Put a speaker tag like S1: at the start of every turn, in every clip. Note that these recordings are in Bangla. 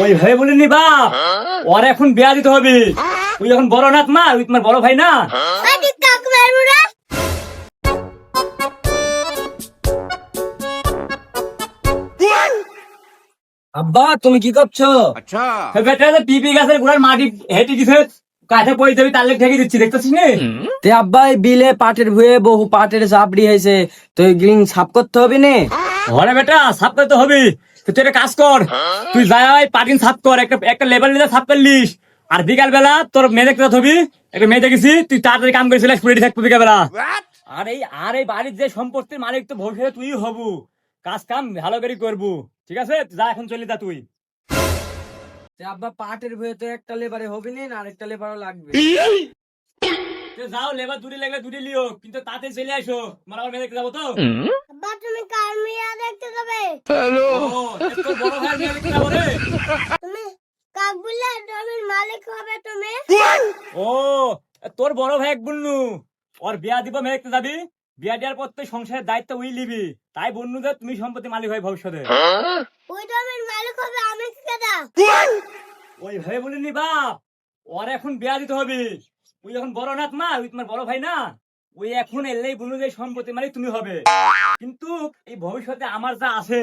S1: ওই ভাই বলিনি বাপ, ওর এখন বিয়া দিতে হবে। তুই এখন বড় না, মা ওই তোমার বড় ভাই না।
S2: আব্বা তুমি কি করছো?
S1: বেটা পিপি গাছের গোড়ার মাটি হেঁটে গেছে, কাঠে পড়ে যাবি, তার লেগে ঠেকে দিচ্ছি, দেখতেছিস নি?
S2: তে আব্বা এই বিলে পাটের ভুয়ে বহু পাটের চাপড়ি হয়েছে, তো এগুলি সাফ করতে হবে না?
S1: ঘরে বেটা সাফ করতে হবে। তো তুই একটা কাজ কর, তুই যাই পাটিন সাফ কর, একটা একটা লেবার নিলে সাফ করলিস। আর বিকাল বেলা তোর মেয়ে দেখতে হবি, একটা মেয়ে দেখেছি, তুই তাড়াতাড়ি কাম করেছিলিস, পুরো থাকবি বিকাল বেলা। আর এই বাড়ির যে সম্পত্তির মালিক তো ভবিষ্যতে তুই হবু, কাজ কাম ভালো করে করবু, ঠিক আছে? যা এখন চলে যা তুই।
S2: তে আব্বা পাটের ভুয়ে তো একটা লেবারে হবে না, আর একটা লেবারও লাগবে।
S1: তো যাও, লেবার দুটি লাগলে দুটি লিও, কিন্তু তাতে চলে আসো, মানে আমার মেয়ে দেখতে যাবো তো।
S3: আব্বা তুমি কার মিয়া দেখতে যাবে?
S1: ও, তোর বড় ভাই মেয়ে দেখতে যাবো রে।
S3: তুমি কাকবুল্লা জমির মালিক হবে তুমি?
S1: ও, তোর বড় ভাই এক বন্যু, ওর বিয়া দিব, মেয়ে দেখতে যাবি, বিয়া দেওয়ার পর তো সংসারের দায়িত্ব উই লিবি, তাই বন্যু যে তুমি সম্পত্তি মালিক হয় ভবিষ্যতে।
S3: ওই জমির মালিক হবে আমি কেডা?
S1: ওই ভাই বলিনি বাপ, ওর এখন বিয়া দিতে হবে। ওই এখন বড় না, মা ওই তোমার বড় ভাই না, ওই এখন এলেই বলু যে সম্পত্তি মালিক তুমি হবে। কিন্তু এই ভবিষ্যতে আমার যা আছে,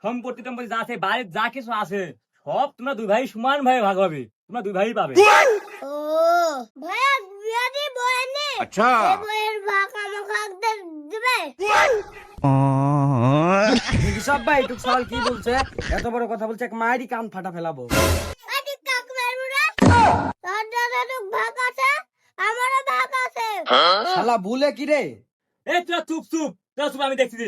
S1: সম্পত্তি টম্পত্তি যা আছে, বাড়ির যা কিছু আছে, সব তোমরা দুই ভাই সমান ভাবে ভাগ হবে, তোমরা দুই ভাই পাবে।
S3: ও ভাইয়া বিয়া দি বই নে। আচ্ছা এই বইয়ের ভাগ আমাকে দিবে?
S2: সব ভাই একটু সওয়াল কি বলছে, এত বড় কথা বলছে, এক মায়েরই কান ফাটা ফেলাবো।
S3: আদি কাক মারবুরা, তোর দাদা তো ভাগ আছে, আমারও ভাগ আছে।
S2: শালা ভুলে কি রে?
S1: এই তোরা চুপ চুপ, তোরা চুপ, আমি দেখছি।